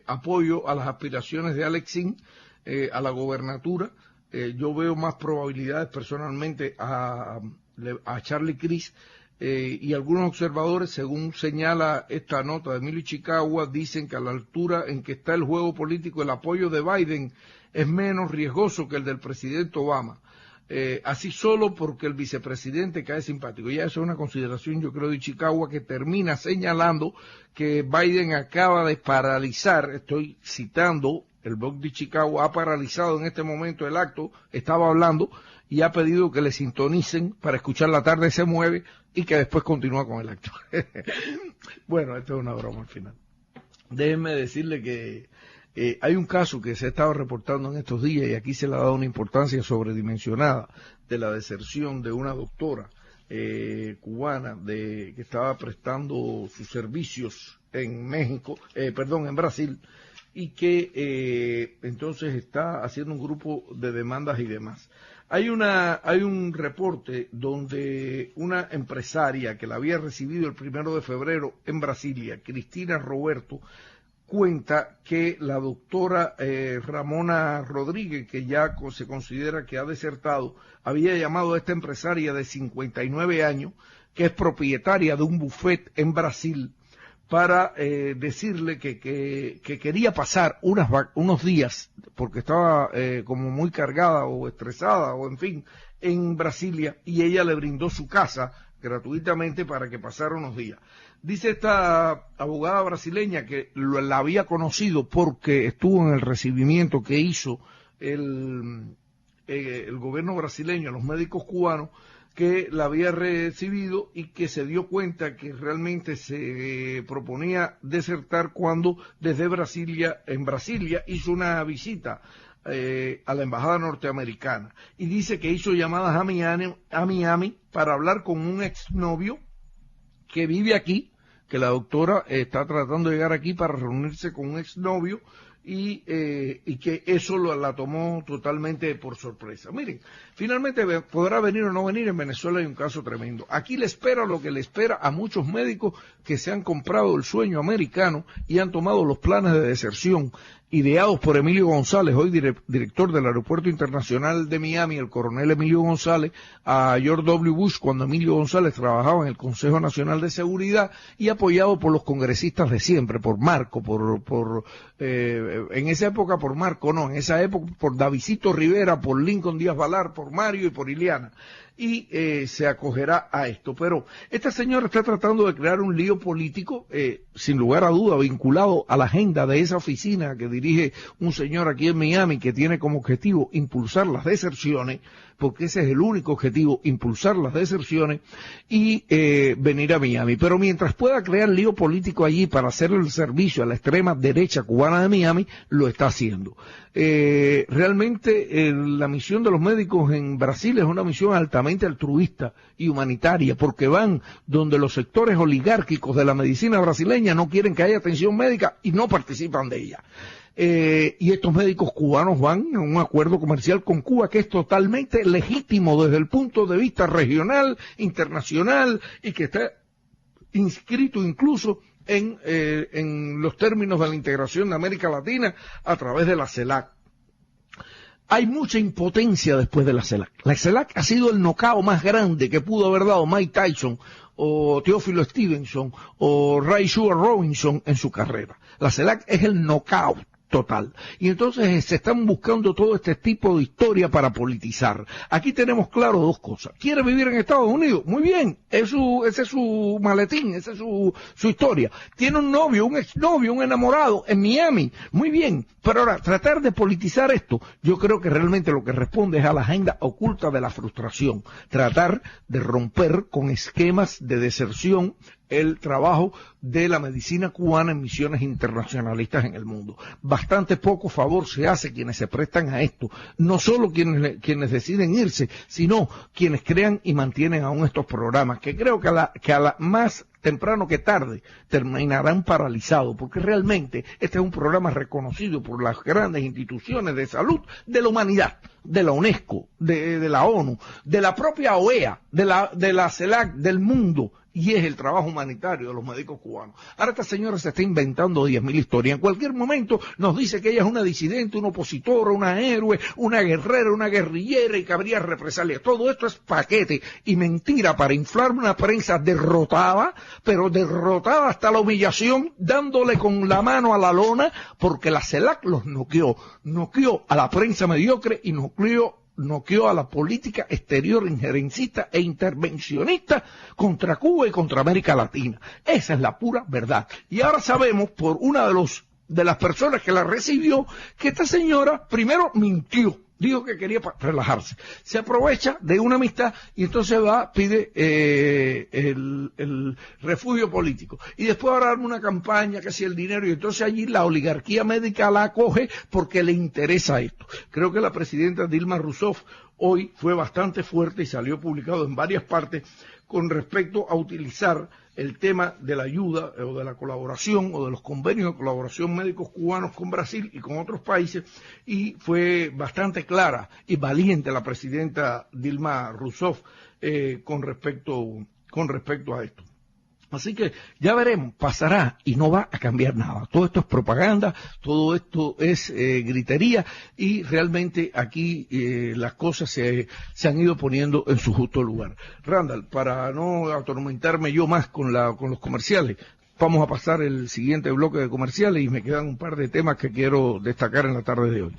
apoyo a las aspiraciones de Alexín a la gobernatura yo veo más probabilidades personalmente a Charlie Crist, y algunos observadores, según señala esta nota de Emilio Chicagua, dicen que a la altura en que está el juego político, el apoyo de Biden es menos riesgoso que el del presidente Obama. Así solo porque el vicepresidente cae simpático. Ya eso es una consideración, yo creo, de Chicagua, que termina señalando que Biden acaba de paralizar, estoy citando, el blog de Chicagua ha paralizado en este momento el acto, estaba hablando, y ha pedido que le sintonicen para escuchar La Tarde se mueve y que después continúa con el acto. Bueno, esto es una broma al final. Déjenme decirle que hay un caso que se ha estado reportando en estos días y aquí se le ha dado una importancia sobredimensionada de la deserción de una doctora cubana que estaba prestando sus servicios en en Brasil, y que entonces está haciendo un grupo de demandas y demás. Hay un reporte donde una empresaria que la había recibido el 1 de febrero en Brasilia, Cristina Roberto, cuenta que la doctora Ramona Rodríguez, que ya se considera que ha desertado, había llamado a esta empresaria de 59 años, que es propietaria de un buffet en Brasil, para decirle que quería pasar unos días, porque estaba como muy cargada o estresada, o en fin, en Brasilia, y ella le brindó su casa gratuitamente para que pasara unos días. Dice esta abogada brasileña que la había conocido porque estuvo en el recibimiento que hizo el gobierno brasileño a los médicos cubanos, que la había recibido y que se dio cuenta que realmente se proponía desertar cuando desde Brasilia hizo una visita a la embajada norteamericana, y dice que hizo llamadas a Miami para hablar con un exnovio que vive aquí, que la doctora está tratando de llegar aquí para reunirse con un exnovio, y que eso la tomó totalmente por sorpresa. Miren, finalmente podrá venir o no venir. En Venezuela hay un caso tremendo. Aquí le espera lo que le espera a muchos médicos que se han comprado el sueño americano y han tomado los planes de deserción ideados por Emilio González, hoy director del Aeropuerto Internacional de Miami, el coronel Emilio González, a George W. Bush cuando Emilio González trabajaba en el Consejo Nacional de Seguridad, y apoyado por los congresistas de siempre, por Marco, en esa época por Marco, no, en esa época por Davidcito Rivera, por Lincoln Díaz Balar, por Mario y por Ileana. Y se acogerá a esto. Pero esta señora está tratando de crear un lío político, sin lugar a duda, vinculado a la agenda de esa oficina que dirige un señor aquí en Miami, que tiene como objetivo impulsar las deserciones, porque ese es el único objetivo, impulsar las deserciones y venir a Miami. Pero mientras pueda crear lío político allí para hacerle el servicio a la extrema derecha cubana de Miami, lo está haciendo. Realmente la misión de los médicos en Brasil es una misión altamente altruista y humanitaria, porque van donde los sectores oligárquicos de la medicina brasileña no quieren que haya atención médica y no participan de ella. Y estos médicos cubanos van a un acuerdo comercial con Cuba que es totalmente legítimo desde el punto de vista regional, internacional, y que está inscrito incluso en los términos de la integración de América Latina a través de la CELAC. Hay mucha impotencia después de la CELAC. La CELAC ha sido el knockout más grande que pudo haber dado Mike Tyson o Teófilo Stevenson o Ray Sugar Robinson en su carrera. La CELAC es el knockout total. Y entonces se están buscando todo este tipo de historia para politizar. Aquí tenemos claro dos cosas. ¿Quiere vivir en Estados Unidos? Muy bien, ese es su maletín, esa es su historia. Tiene un novio, un exnovio, un enamorado en Miami. Muy bien, pero ahora tratar de politizar esto, yo creo que realmente lo que responde es a la agenda oculta de la frustración. Tratar de romper con esquemas de deserción el trabajo de la medicina cubana en misiones internacionalistas en el mundo. Bastante poco favor se hace quienes se prestan a esto, no solo quienes deciden irse, sino quienes crean y mantienen aún estos programas, que creo que a la más temprano que tarde terminarán paralizados, porque realmente este es un programa reconocido por las grandes instituciones de salud de la humanidad, de la UNESCO, de la ONU, de la propia OEA, de la CELAC, del mundo. y es el trabajo humanitario de los médicos cubanos. Ahora esta señora se está inventando 10.000 historias. En cualquier momento nos dice que ella es una disidente, una opositora, una héroe, una guerrera, una guerrillera y que habría represalias. Todo esto es paquete y mentira para inflar una prensa derrotada, pero derrotada hasta la humillación, dándole con la mano a la lona, porque la CELAC los noqueó a la prensa mediocre y noqueó a la política exterior injerencista e intervencionista contra Cuba y contra América Latina. Esa es la pura verdad. Y ahora sabemos por una de las personas que la recibió que esta señora primero mintió. Dijo que quería relajarse. Se aprovecha de una amistad y entonces pide el refugio político. Y después ahora arma una campaña, que si el dinero, y entonces allí la oligarquía médica la acoge porque le interesa esto. Creo que la presidenta Dilma Rousseff hoy fue bastante fuerte y salió publicado en varias partes con respecto a utilizar el tema de la ayuda o de la colaboración o de los convenios de colaboración médicos cubanos con Brasil y con otros países, y fue bastante clara y valiente la presidenta Dilma Rousseff con respecto a esto. Así que ya veremos, pasará y no va a cambiar nada. Todo esto es propaganda, todo esto es gritería y realmente aquí las cosas se han ido poniendo en su justo lugar. Randall, para no atormentarme yo más con los comerciales, vamos a pasar el siguiente bloque de comerciales y me quedan un par de temas que quiero destacar en la tarde de hoy.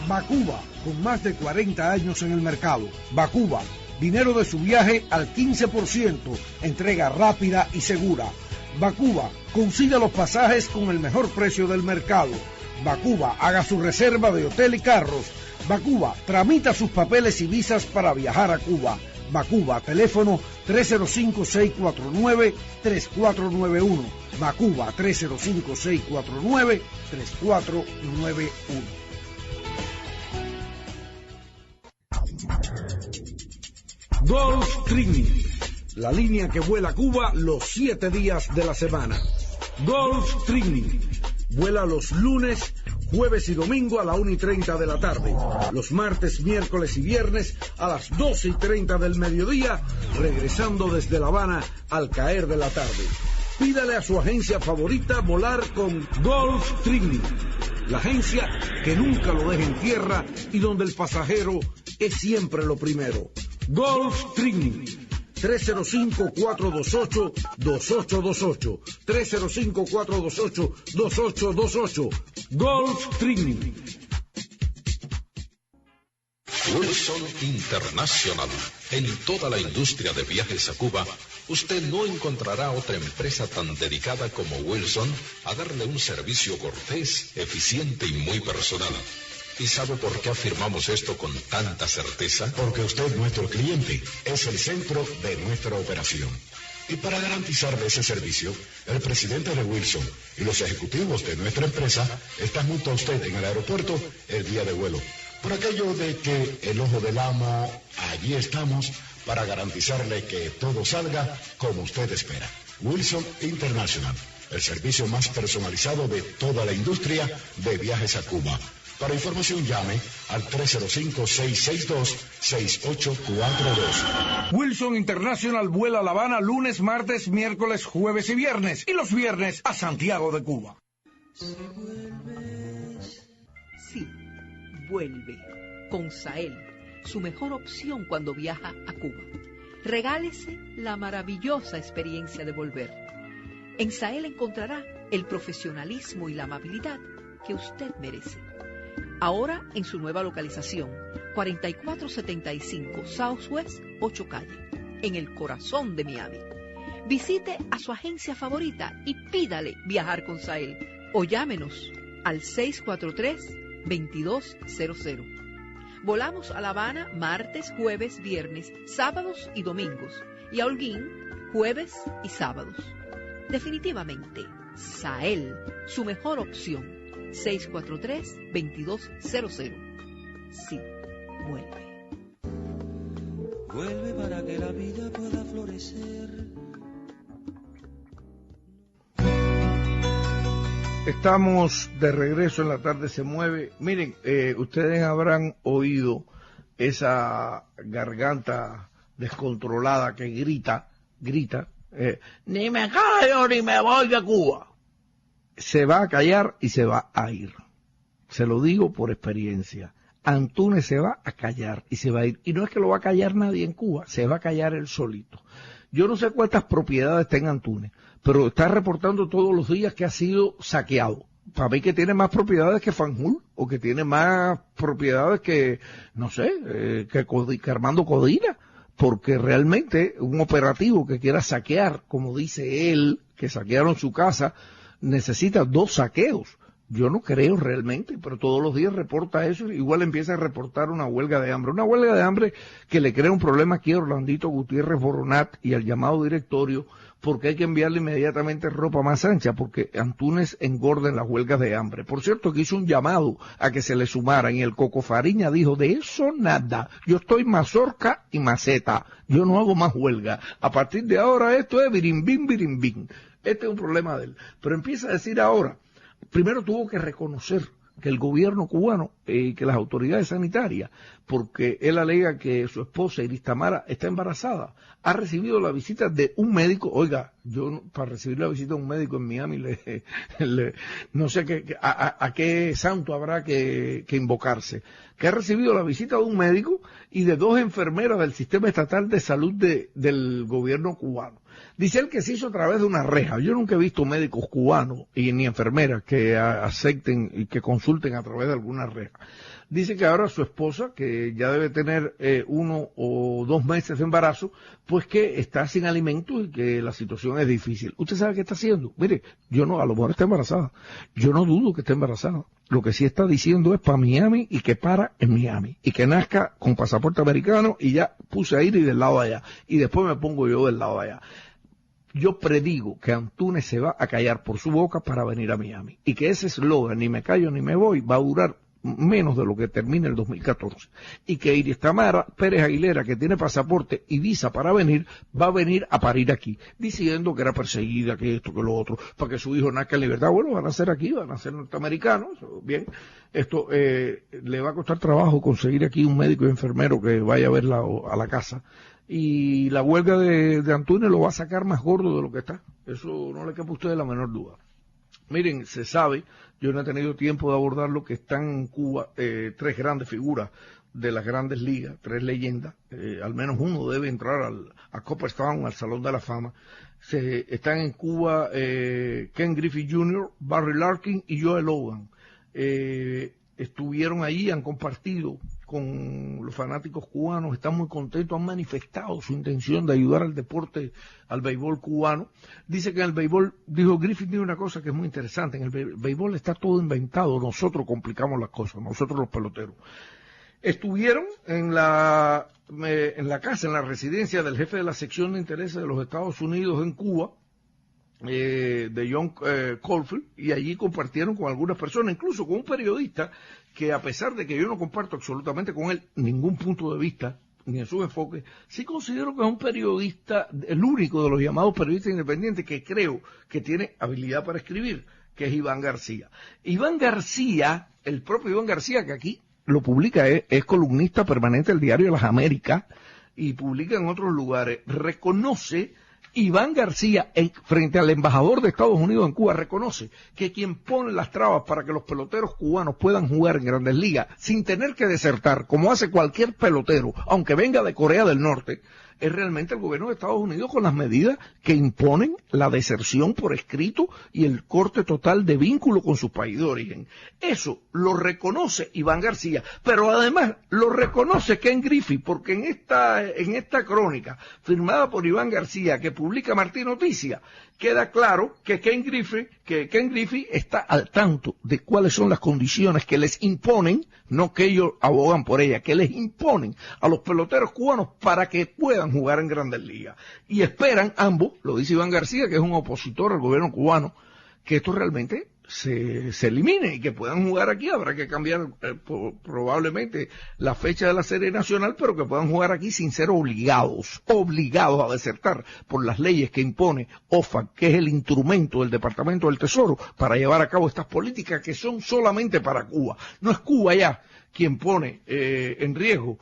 Bacuba, con más de 40 años en el mercado. Bacuba, dinero de su viaje al 15%, entrega rápida y segura. Bacuba, consiga los pasajes con el mejor precio del mercado. Bacuba, haga su reserva de hotel y carros. Bacuba, tramita sus papeles y visas para viajar a Cuba. Bacuba, teléfono 305-649-3491. Bacuba, 305-649-3491. Gulf Stream, la línea que vuela a Cuba los 7 días de la semana. Gulf Stream vuela los lunes, jueves y domingo a la 1:30 de la tarde, los martes, miércoles y viernes a las 12:30 del mediodía, regresando desde La Habana al caer de la tarde. Pídale a su agencia favorita volar con Gulf Stream, la agencia que nunca lo deja en tierra y donde el pasajero es siempre lo primero. Gulf Stream, 305-428-2828, 305-428-2828, Gulf Stream. Wilson International. En toda la industria de viajes a Cuba, usted no encontrará otra empresa tan dedicada como Wilson a darle un servicio cortés, eficiente y muy personal. ¿Y sabe por qué afirmamos esto con tanta certeza? Porque usted, nuestro cliente, es el centro de nuestra operación. Y para garantizarle ese servicio, el presidente de Wilson y los ejecutivos de nuestra empresa están junto a usted en el aeropuerto el día de vuelo. Por aquello de que el ojo del amo, allí estamos para garantizarle que todo salga como usted espera. Wilson International, el servicio más personalizado de toda la industria de viajes a Cuba. Para información llame al 305-662-6842. Wilson International vuela a La Habana lunes, martes, miércoles, jueves y viernes. Y los viernes a Santiago de Cuba. Si vuelves. Sí, vuelve con Sael, su mejor opción cuando viaja a Cuba. Regálese la maravillosa experiencia de volver. En Sael encontrará el profesionalismo y la amabilidad que usted merece. Ahora en su nueva localización, 4475 Southwest 8 Calle, en el corazón de Miami. Visite a su agencia favorita y pídale viajar con Sael o llámenos al 643-2200. Volamos a La Habana martes, jueves, viernes, sábados y domingos, y a Holguín jueves y sábados. Definitivamente, Sael, su mejor opción. 643-2200. Sí, vuelve. Vuelve para que la vida pueda florecer. Estamos de regreso en La Tarde se Mueve. Miren, ustedes habrán oído esa garganta descontrolada que grita, ni me callo ni me voy de Cuba. Se va a callar y se va a ir. Se lo digo por experiencia. Antúnez se va a callar y se va a ir. Y no es que lo va a callar nadie en Cuba, se va a callar él solito. Yo no sé cuántas propiedades tenga Antúnez, pero está reportando todos los días que ha sido saqueado. Para mí que tiene más propiedades que Fanjul, o que tiene más propiedades que, no sé, que Armando Codina, porque realmente un operativo que quiera saquear, como dice él, que saquearon su casa, necesita 2 saqueos. Yo no creo realmente, pero todos los días reporta eso, igual empieza a reportar una huelga de hambre que le crea un problema aquí a Orlandito Gutiérrez Boronat y al llamado directorio, porque hay que enviarle inmediatamente ropa más ancha, porque Antúnez engorda en las huelgas de hambre. Por cierto, que hizo un llamado a que se le sumaran, y el Coco Fariña dijo, de eso nada, yo estoy mazorca y maceta, yo no hago más huelga, a partir de ahora esto es birimbín. Este es un problema de él, pero empieza a decir ahora, primero tuvo que reconocer que el gobierno cubano y que las autoridades sanitarias, porque él alega que su esposa Iris Tamara está embarazada, ha recibido la visita de un médico. Oiga, yo para recibir la visita de un médico en Miami, no sé a qué santo habrá que invocarse, que ha recibido la visita de un médico y de 2 enfermeras del sistema estatal de salud del gobierno cubano. Dice él que se hizo a través de una reja. Yo nunca he visto médicos cubanos y ni enfermeras que acepten y que consulten a través de alguna reja. Dice que ahora su esposa, que ya debe tener 1 o 2 meses de embarazo, pues que está sin alimento y que la situación es difícil. ¿Usted sabe qué está haciendo? Mire, a lo mejor está embarazada. Yo no dudo que esté embarazada. Lo que sí está diciendo es para Miami y que para en Miami. Y que nazca con pasaporte americano y ya puse a ir y del lado de allá. Y después me pongo yo del lado de allá. Yo predigo que Antúnez se va a callar por su boca para venir a Miami. Y que ese eslogan, ni me callo ni me voy, va a durar menos de lo que termine el 2014. Y que Iris Tamara Pérez Aguilera, que tiene pasaporte y visa para venir, va a venir a parir aquí, diciendo que era perseguida, que esto, que lo otro, para que su hijo nazca en libertad. Bueno, van a ser aquí, van a ser norteamericanos. Bien, esto le va a costar trabajo conseguir aquí un médico y enfermero que vaya a verla a la casa. Y la huelga de Antúnez lo va a sacar más gordo de lo que está. Eso no le quepa a ustedes la menor duda. Miren, se sabe, yo no he tenido tiempo de abordarlo, que están en Cuba 3 grandes figuras de las grandes ligas, 3 leyendas, al menos uno debe entrar a Cooperstown, al Salón de la Fama. Están en Cuba Ken Griffey Jr., Barry Larkin y Joel Logan. Estuvieron allí, han compartido con los fanáticos cubanos, están muy contentos, han manifestado su intención de ayudar al deporte, al béisbol cubano. Dice que en el béisbol, dijo Griffith, dijo una cosa que es muy interesante, en el béisbol está todo inventado, nosotros complicamos las cosas, nosotros los peloteros. Estuvieron en la casa, en la residencia del jefe de la sección de intereses de los Estados Unidos en Cuba, de John Caulfield, y allí compartieron con algunas personas, incluso con un periodista que, a pesar de que yo no comparto absolutamente con él ningún punto de vista ni en su enfoque, sí considero que es un periodista, el único de los llamados periodistas independientes que creo que tiene habilidad para escribir, que es Iván García. Iván García, el propio Iván García, que aquí lo publica, es columnista permanente del diario Las Américas y publica en otros lugares, reconoce, Iván García, frente al embajador de Estados Unidos en Cuba, reconoce que quien pone las trabas para que los peloteros cubanos puedan jugar en Grandes Ligas sin tener que desertar, como hace cualquier pelotero, aunque venga de Corea del Norte, es realmente el gobierno de Estados Unidos, con las medidas que imponen la deserción por escrito y el corte total de vínculo con su país de origen. Eso lo reconoce Iván García, pero además lo reconoce Ken Griffey, porque en esta crónica firmada por Iván García que publica Martín Noticias, queda claro que Ken Griffey está al tanto de cuáles son las condiciones que les imponen, no que ellos abogan por ellas, que les imponen a los peloteros cubanos para que puedan jugar en Grandes Ligas. Y esperan ambos, lo dice Iván García, que es un opositor al gobierno cubano, que esto realmente se elimine y que puedan jugar aquí. Habrá que cambiar probablemente la fecha de la Serie Nacional, pero que puedan jugar aquí sin ser obligados a desertar por las leyes que impone OFAC, que es el instrumento del Departamento del Tesoro para llevar a cabo estas políticas que son solamente para Cuba. No es Cuba ya quien pone en riesgo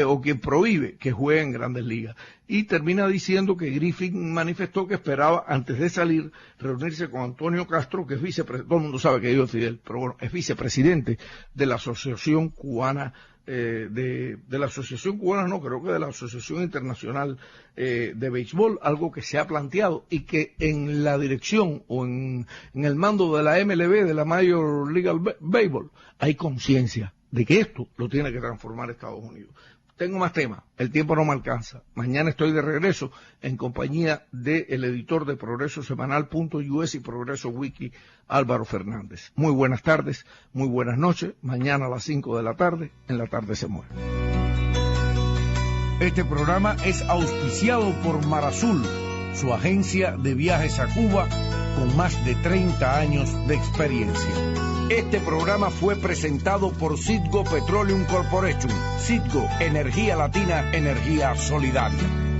o quien prohíbe que jueguen en Grandes Ligas. Y termina diciendo que Griffin manifestó que esperaba, antes de salir, reunirse con Antonio Castro, que es vicepresidente, todo el mundo sabe que yo Fidel, pero bueno, es vicepresidente de la Asociación Cubana, de la Asociación Cubana, no, creo que de la Asociación Internacional de Béisbol, algo que se ha planteado y que en la dirección o en el mando de la MLB, de la Major League Baseball, hay conciencia de que esto lo tiene que transformar Estados Unidos. Tengo más temas, el tiempo no me alcanza. Mañana estoy de regreso en compañía del editor de progresosemanal.us y Progreso Wiki, Álvaro Fernández. Muy buenas tardes, muy buenas noches. Mañana a las 5 de la tarde, en la tarde se muere. Este programa es auspiciado por Marazul, su agencia de viajes a Cuba con más de 30 años de experiencia. Este programa fue presentado por Citgo Petroleum Corporation. Citgo, energía latina, energía solidaria.